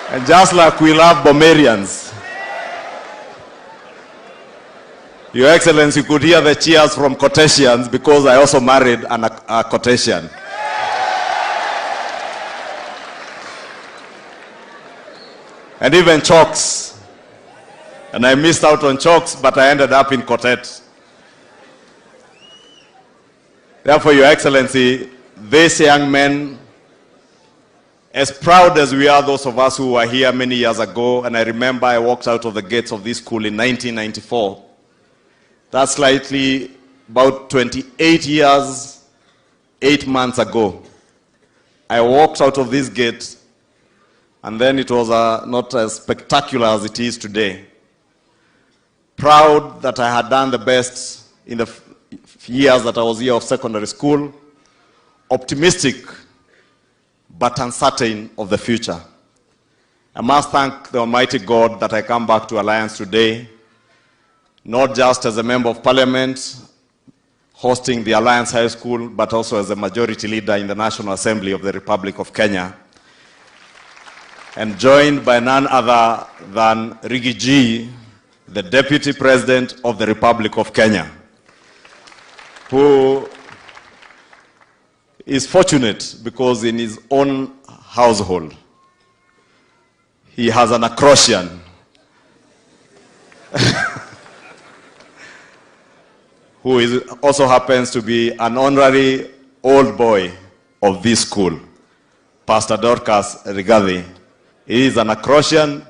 And just like we love Bomerians, Your Excellency, you could hear the cheers from Cotesians because I also married a Cotesian. And even Chalks. And I missed out on Chalks, but I ended up in Cotet. Therefore, Your Excellency, these young men, as proud as we are, those of us who were here many years ago, and I remember I walked out of the gates of this school in 1994. That's slightly about 28 years, 8 months ago. I walked out of this gate, and then it was not as spectacular as it is today. Proud that I had done the best in the years that I was here of secondary school. Optimistic, but uncertain of the future. I must thank the Almighty God that I come back to Alliance today, not just as a member of parliament, hosting the Alliance High School, but also as a majority leader in the National Assembly of the Republic of Kenya, and joined by none other than Rigi G, the Deputy President of the Republic of Kenya, who is fortunate because in his own household, he has an acrostian who also happens to be an honorary old boy of this school, Pastor Dorcas Rigathi. He is an acrostian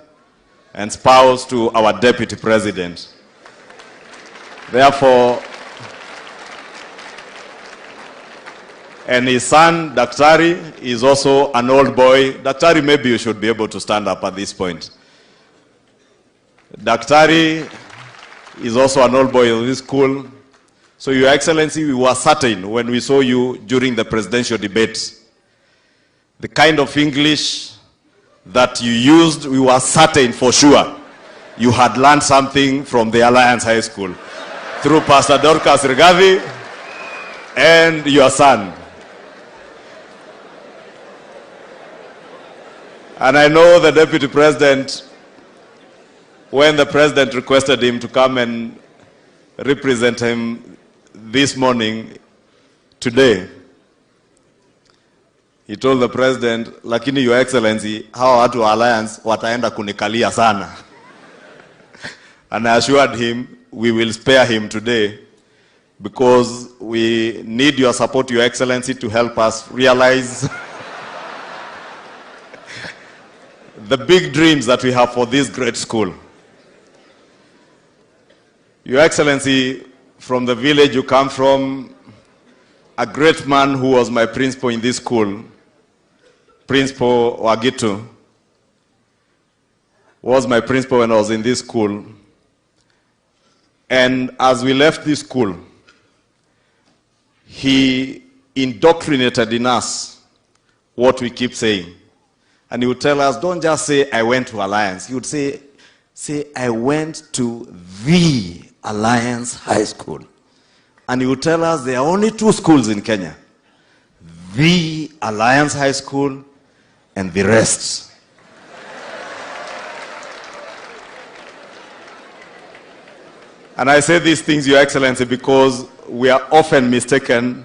and spouse to our Deputy President. Therefore, and his son, Daktari, is also an old boy. Daktari, maybe you should be able to stand up at this point. Daktari is also an old boy of this school. So, Your Excellency, we were certain when we saw you during the presidential debate, the kind of English that you used, we were certain for sure you had learned something from the Alliance High School through Pastor Dorcas Rigathi and your son. And I know the Deputy President, when the President requested him to come and represent him this morning, today, he told the President, lakini Your Excellency, hawa watu wa Alliance wataenda kunikalia sana. And I assured him, we will spare him today because we need your support, Your Excellency, to help us realize the big dreams that we have for this great school. Your Excellency, from the village you come from, a great man who was my principal in this school, Principal Wagitu, was my principal when I was in this school. And as we left this school, he indoctrinated in us what we keep saying. And he would tell us, don't just say, I went to Alliance. He would say, I went to the Alliance High School. And he would tell us there are only 2 schools in Kenya. The Alliance High School and the rest. And I say these things, Your Excellency, because we are often mistaken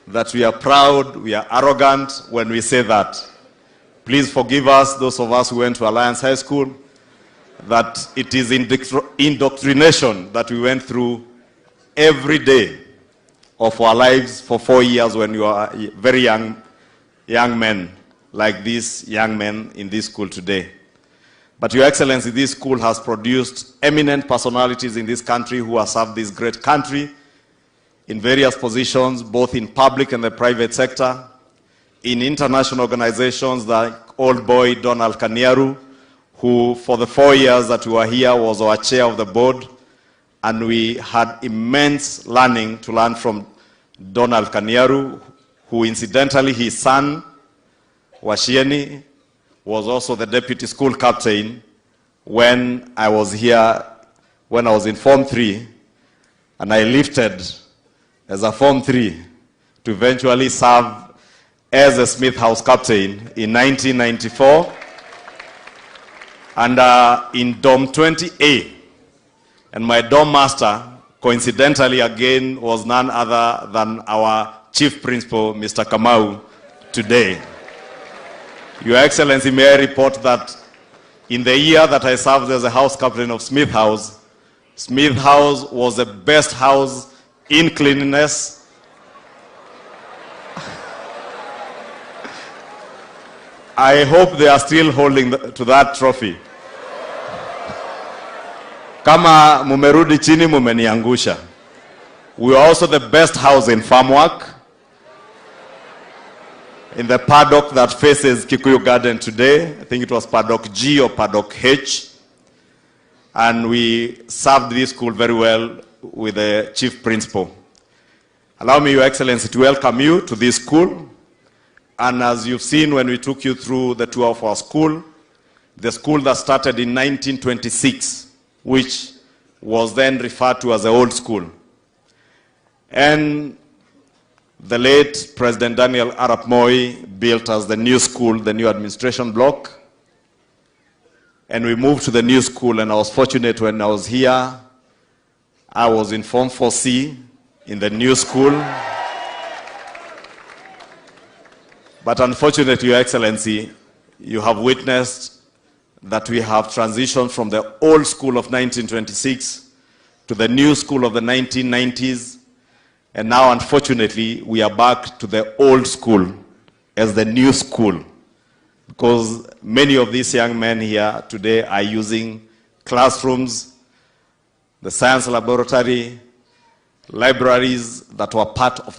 that we are proud, we are arrogant when we say that. Please forgive us, those of us who went to Alliance High School, that it is indoctrination that we went through every day of our lives for 4 years when you are very young men, like these young men in this school today. But Your Excellency, this school has produced eminent personalities in this country who have served this great country in various positions, both in public and the private sector, in international organizations like old boy Donald Kaniaru, who for the 4 years that we were here was our chair of the board, and we had immense learning to learn from Donald Kaniaru, who incidentally his son, Washieni, was also the deputy school captain when I was here, when I was in Form 3, and I lifted as a Form 3 to eventually serve as a Smith House captain in 1994. And in Dom 20A, and my dorm master, coincidentally again, was none other than our chief principal, Mr. Kamau, today. Your Excellency, may I report that in the year that I served as a house captain of Smith House was the best house in cleanliness. I hope they are still holding to that trophy. Kama mumerudi chini mumeniangusha. We are also the best house in farm work. In the paddock that faces Kikuyu Garden today, I think it was paddock G or paddock H. And we served this school very well with the chief principal. Allow me, Your Excellency, to welcome you to this school. And as you've seen when we took you through the tour of our school, the school that started in 1926, which was then referred to as the old school. And the late President Daniel Arap Moi built us the new school, the new administration block. And we moved to the new school, and I was fortunate when I was here, I was in Form 4C in the new school. But unfortunately, Your Excellency, you have witnessed that we have transitioned from the old school of 1926 to the new school of the 1990s. And now, unfortunately, we are back to the old school as the new school. Because many of these young men here today are using classrooms, the science laboratory, libraries that were part of the